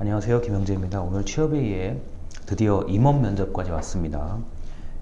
안녕하세요, 김영재입니다. 오늘 취업회의에 드디어 임원 면접까지 왔습니다.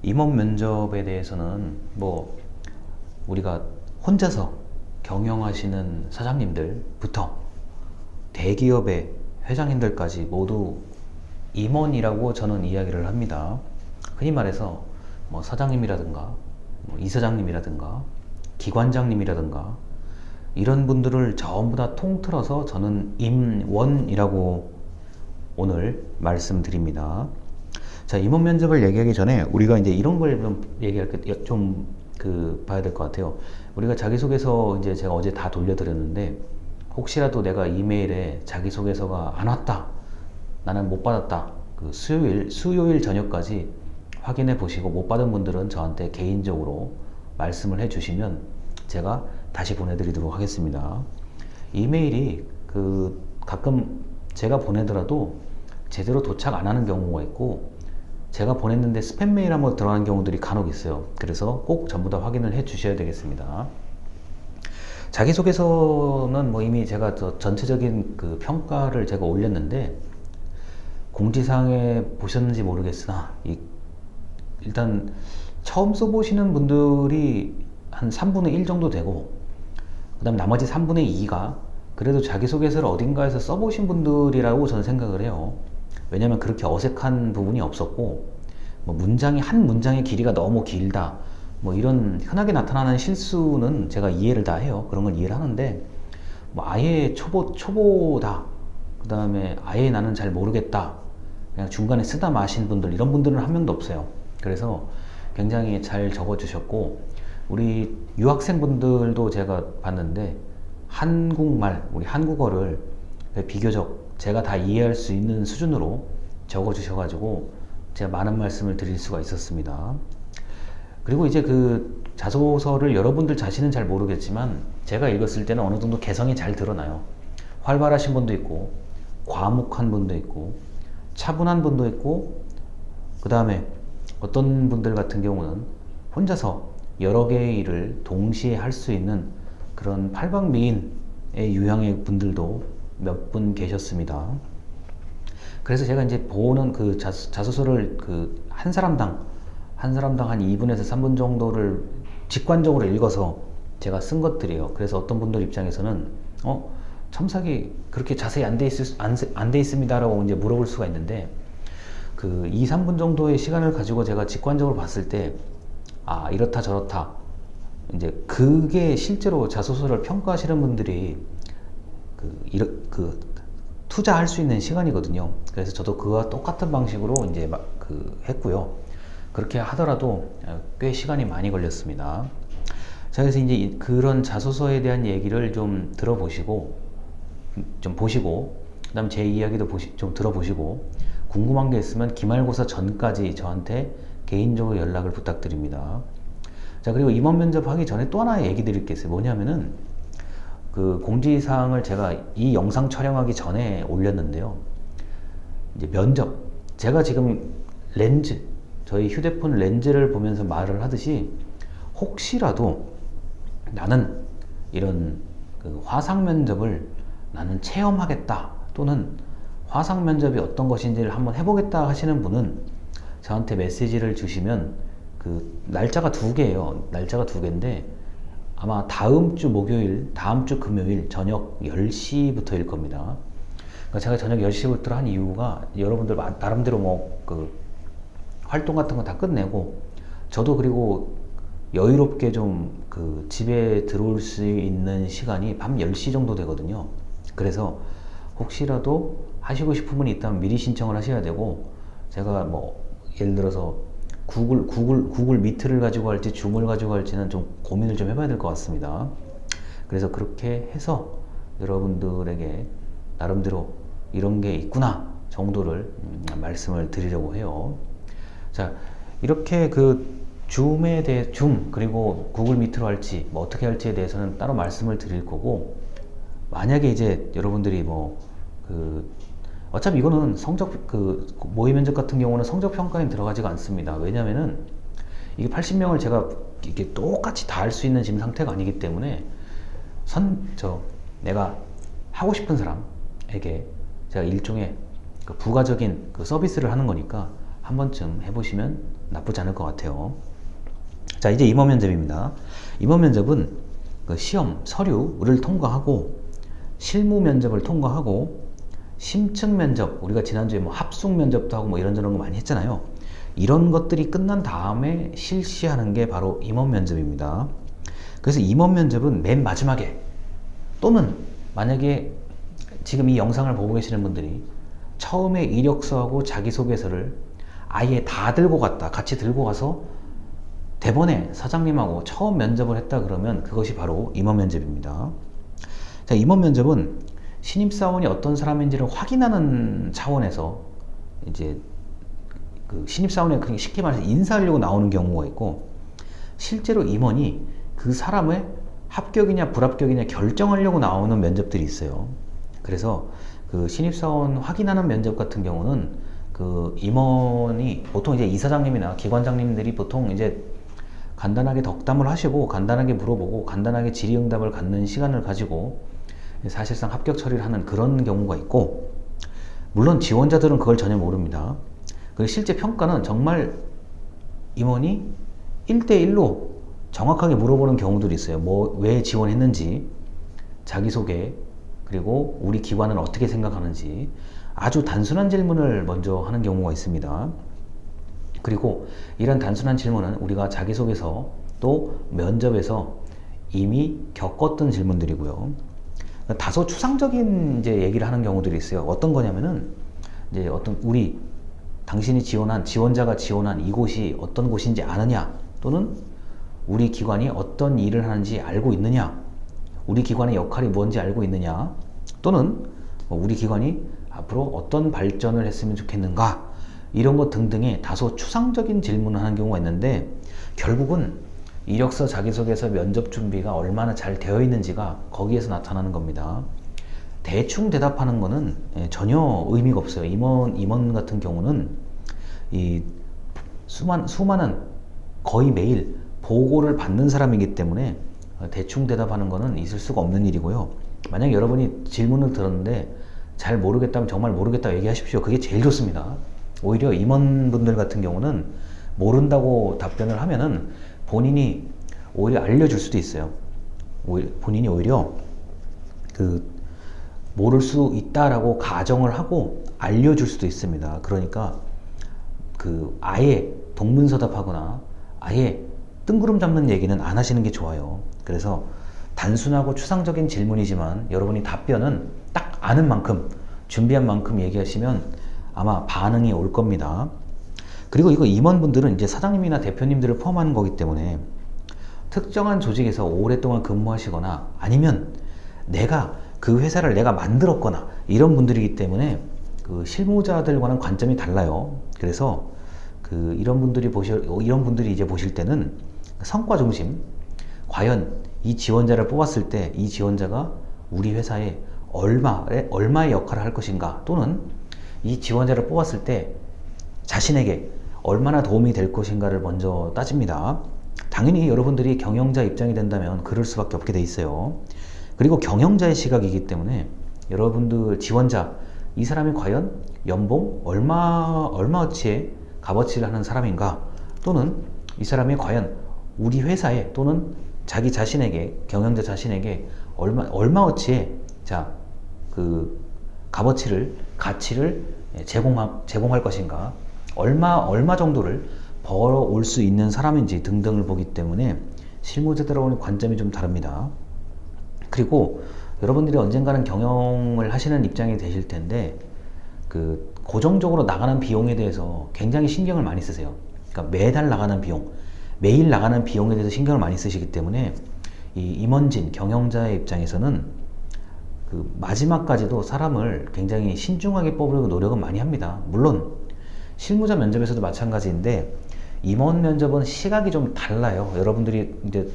임원 면접에 대해서는 우리가 혼자서 경영하시는 사장님들부터 대기업의 회장님들까지 모두 임원이라고 저는 이야기를 합니다. 흔히 말해서 사장님이라든가 이사장님이라든가 기관장님이라든가 이런 분들을 전부 다 통틀어서 저는 임원이라고 오늘 말씀드립니다. 자, 임원 면접을 얘기하기 전에 우리가 이제 이런 걸 좀 얘기할 봐야 될 것 같아요. 우리가 자기소개서 이제 제가 어제 다 돌려드렸는데 혹시라도 내가 이메일에 자기소개서가 안 왔다, 나는 못 받았다, 수요일 저녁까지 확인해 보시고 못 받은 분들은 저한테 개인적으로 말씀을 해 주시면 제가 다시 보내드리도록 하겠습니다. 이메일이 가끔 제가 보내더라도 제대로 도착 안 하는 경우가 있고 제가 보냈는데 스팸 메일 한번 들어가는 경우들이 간혹 있어요. 그래서 꼭 전부 다 확인을 해 주셔야 되겠습니다. 자기소개서는 이미 제가 전체적인 평가를 제가 올렸는데 공지사항에 보셨는지 모르겠으나 일단 처음 써보시는 분들이 한 3분의 1 정도 되고 그 다음 나머지 3분의 2가 그래도 자기소개서를 어딘가에서 써보신 분들이라고 저는 생각을 해요. 왜냐면 그렇게 어색한 부분이 없었고 한 문장의 길이가 너무 길다 이런 흔하게 나타나는 실수는 제가 이해를 다 해요. 그런 건 이해를 하는데 아예 초보다, 그 다음에 아예 나는 잘 모르겠다, 그냥 중간에 쓰다 마신 분들, 이런 분들은 한 명도 없어요. 그래서 굉장히 잘 적어주셨고 우리 유학생분들도 제가 봤는데 한국말, 우리 한국어를 비교적 제가 다 이해할 수 있는 수준으로 적어주셔가지고 제가 많은 말씀을 드릴 수가 있었습니다. 그리고 이제 자소서를 여러분들 자신은 잘 모르겠지만 제가 읽었을 때는 어느 정도 개성이 잘 드러나요. 활발하신 분도 있고 과묵한 분도 있고 차분한 분도 있고 그 다음에 어떤 분들 같은 경우는 혼자서 여러 개의 일을 동시에 할 수 있는 그런 팔방미인의 유형의 분들도 몇 분 계셨습니다. 그래서 제가 이제 보는 자소서를 한 사람당 한 2분에서 3분 정도를 직관적으로 읽어서 제가 쓴 것들이에요. 그래서 어떤 분들 입장에서는 첨삭이 그렇게 자세히 안 돼 있습니다라고 이제 물어볼 수가 있는데 2, 3분 정도의 시간을 가지고 제가 직관적으로 봤을 때 이렇다 저렇다, 이제 그게 실제로 자소서를 평가하시는 분들이 투자할 수 있는 시간이거든요. 그래서 저도 그와 똑같은 방식으로 이제 했고요. 그렇게 하더라도 꽤 시간이 많이 걸렸습니다. 자, 그래서 이제 그런 자소서에 대한 얘기를 좀 들어보시고, 좀 보시고, 그 다음 제 이야기도 좀 들어보시고, 궁금한 게 있으면 기말고사 전까지 저한테 개인적으로 연락을 부탁드립니다. 자, 그리고 임원 면접 하기 전에 또 하나 얘기 드릴 게 있어요. 뭐냐면은 공지사항을 제가 이 영상 촬영하기 전에 올렸는데요. 이제 면접, 제가 지금 저희 휴대폰 렌즈를 보면서 말을 하듯이 혹시라도 나는 이런 화상 면접을 나는 체험하겠다, 또는 화상 면접이 어떤 것인지를 한번 해보겠다 하시는 분은 저한테 메시지를 주시면 날짜가 2개예요. 날짜가 2개인데 아마 다음 주 목요일, 다음 주 금요일 저녁 10시부터일 겁니다. 그러니까 제가 저녁 10시부터 한 이유가 여러분들 나름대로 활동 같은 거 다 끝내고 저도 그리고 여유롭게 좀 집에 들어올 수 있는 시간이 밤 10시 정도 되거든요. 그래서 혹시라도 하시고 싶은 분이 있다면 미리 신청을 하셔야 되고, 제가 예를 들어서 구글 미트를 가지고 할지 줌을 가지고 할지는 좀 고민을 좀 해봐야 될 것 같습니다. 그래서 그렇게 해서 여러분들에게 나름대로 이런 게 있구나 정도를 말씀을 드리려고 해요. 자, 이렇게 줌 그리고 구글 미트로 할지 어떻게 할지에 대해서는 따로 말씀을 드릴 거고, 만약에 이제 여러분들이 어차피 이거는 모의 면접 같은 경우는 성적 평가에 들어가지가 않습니다. 왜냐면은 이게 80명을 제가 이게 똑같이 다 할 수 있는 지금 상태가 아니기 때문에 내가 하고 싶은 사람에게 제가 일종의 그 부가적인 그 서비스를 하는 거니까 한 번쯤 해보시면 나쁘지 않을 것 같아요. 자, 이제 임원 면접입니다. 임원 면접은 그 시험, 서류를 통과하고 실무 면접을 통과하고 심층 면접, 우리가 지난주에 뭐 합숙 면접도 하고 뭐 이런저런 거 많이 했잖아요. 이런 것들이 끝난 다음에 실시하는 게 바로 임원 면접입니다. 그래서 임원 면접은 맨 마지막에, 또는 만약에 지금 이 영상을 보고 계시는 분들이 처음에 이력서하고 자기소개서를 아예 다 들고 갔다, 같이 들고 가서 대본에 사장님하고 처음 면접을 했다 그러면 그것이 바로 임원 면접입니다. 자, 임원 면접은 신입사원이 어떤 사람인지를 확인하는 차원에서 이제 그 신입사원에 그냥 쉽게 말해서 인사하려고 나오는 경우가 있고, 실제로 임원이 그 사람의 합격이냐 불합격이냐 결정하려고 나오는 면접들이 있어요. 그래서 그 신입사원 확인하는 면접 같은 경우는 그 임원이 보통 이제 이사장님이나 기관장님들이 보통 이제 간단하게 덕담을 하시고 간단하게 물어보고 간단하게 질의응답을 갖는 시간을 가지고 사실상 합격 처리를 하는 그런 경우가 있고, 물론 지원자들은 그걸 전혀 모릅니다. 그리고 실제 평가는 정말 임원이 1대1로 정확하게 물어보는 경우들이 있어요. 뭐 왜 지원했는지, 자기소개, 그리고 우리 기관은 어떻게 생각하는지 아주 단순한 질문을 먼저 하는 경우가 있습니다. 그리고 이런 단순한 질문은 우리가 자기소개서 또 면접에서 이미 겪었던 질문들이고요. 다소 추상적인 이제 얘기를 하는 경우들이 있어요. 어떤 거냐면은 이제 어떤 당신이 지원한, 지원자가 지원한 이곳이 어떤 곳인지 아느냐, 또는 우리 기관이 어떤 일을 하는지 알고 있느냐, 우리 기관의 역할이 뭔지 알고 있느냐, 또는 우리 기관이 앞으로 어떤 발전을 했으면 좋겠는가, 이런 것 등등의 다소 추상적인 질문을 하는 경우가 있는데, 결국은 이력서, 자기소개서, 면접 준비가 얼마나 잘 되어 있는지가 거기에서 나타나는 겁니다. 대충 대답하는 거는 전혀 의미가 없어요. 임원 같은 경우는 이 수많은 거의 매일 보고를 받는 사람이기 때문에 대충 대답하는 거는 있을 수가 없는 일이고요. 만약 여러분이 질문을 들었는데 잘 모르겠다면 정말 모르겠다고 얘기하십시오. 그게 제일 좋습니다. 오히려 임원분들 같은 경우는 모른다고 답변을 하면은 본인이 오히려 알려줄 수도 있어요. 본인이 오히려 모를 수 있다라고 가정을 하고 알려줄 수도 있습니다. 그러니까 아예 동문서답하거나 아예 뜬구름 잡는 얘기는 안 하시는 게 좋아요. 그래서 단순하고 추상적인 질문이지만 여러분이 답변은 딱 아는 만큼, 준비한 만큼 얘기하시면 아마 반응이 올 겁니다. 그리고 이거 임원분들은 이제 사장님이나 대표님들을 포함하는 거기 때문에 특정한 조직에서 오랫동안 근무하시거나 아니면 그 회사를 내가 만들었거나 이런 분들이기 때문에 그 실무자들과는 관점이 달라요. 그래서 이런 분들이 이제 보실 때는 성과 중심, 과연 이 지원자를 뽑았을 때 이 지원자가 우리 회사에 얼마의 역할을 할 것인가, 또는 이 지원자를 뽑았을 때 자신에게 얼마나 도움이 될 것인가를 먼저 따집니다. 당연히 여러분들이 경영자 입장이 된다면 그럴 수밖에 없게 돼 있어요. 그리고 경영자의 시각이기 때문에 여러분들 지원자, 이 사람이 과연 연봉 얼마어치의 값어치를 하는 사람인가, 또는 이 사람이 과연 우리 회사에 또는 자기 자신에게, 경영자 자신에게 얼마어치의 가치를 제공할 것인가, 얼마 정도를 벌어올 수 있는 사람인지 등등을 보기 때문에 실무자들하고는 관점이 좀 다릅니다. 그리고 여러분들이 언젠가는 경영을 하시는 입장이 되실 텐데 고정적으로 나가는 비용에 대해서 굉장히 신경을 많이 쓰세요. 그러니까 매달 나가는 비용, 매일 나가는 비용에 대해서 신경을 많이 쓰시기 때문에 이 임원진, 경영자의 입장에서는 마지막까지도 사람을 굉장히 신중하게 뽑으려고 노력은 많이 합니다. 물론 실무자 면접에서도 마찬가지인데 임원 면접은 시각이 좀 달라요. 여러분들이 이제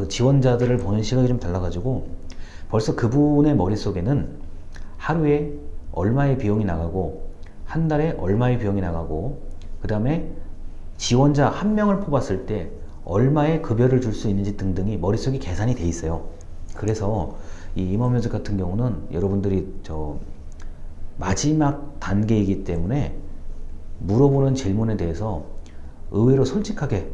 지원자들을 보는 시각이 좀 달라가지고 벌써 그분의 머릿속에는 하루에 얼마의 비용이 나가고 한 달에 얼마의 비용이 나가고 그 다음에 지원자 한 명을 뽑았을 때 얼마의 급여를 줄 수 있는지 등등이 머릿속에 계산이 돼 있어요. 그래서 이 임원 면접 같은 경우는 여러분들이 마지막 단계이기 때문에 물어보는 질문에 대해서 의외로 솔직하게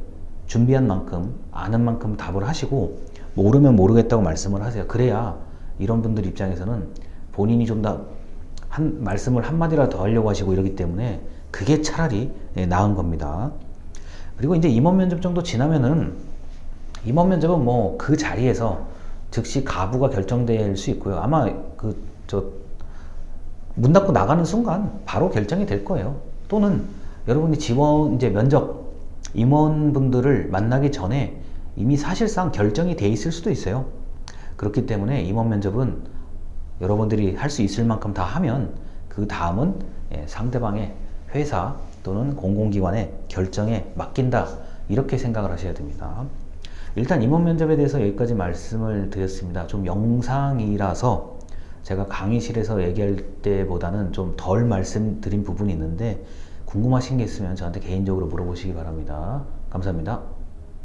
준비한 만큼 아는 만큼 답을 하시고 모르면 모르겠다고 말씀을 하세요. 그래야 이런 분들 입장에서는 본인이 좀 더 말씀을 한마디라도 더 하려고 하시고 이러기 때문에 그게 차라리 나은 겁니다. 그리고 이제 임원 면접 정도 지나면은 임원 면접은 뭐 그 자리에서 즉시 가부가 결정될 수 있고요. 아마 문 닫고 나가는 순간 바로 결정이 될 거예요. 또는 여러분이 이제 면접 임원분들을 만나기 전에 이미 사실상 결정이 돼 있을 수도 있어요. 그렇기 때문에 임원 면접은 여러분들이 할 수 있을 만큼 다 하면 그 다음은 상대방의 회사 또는 공공기관의 결정에 맡긴다, 이렇게 생각을 하셔야 됩니다. 일단 임원 면접에 대해서 여기까지 말씀을 드렸습니다. 좀 영상이라서 제가 강의실에서 얘기할 때보다는 좀 덜 말씀드린 부분이 있는데 궁금하신 게 있으면 저한테 개인적으로 물어보시기 바랍니다. 감사합니다.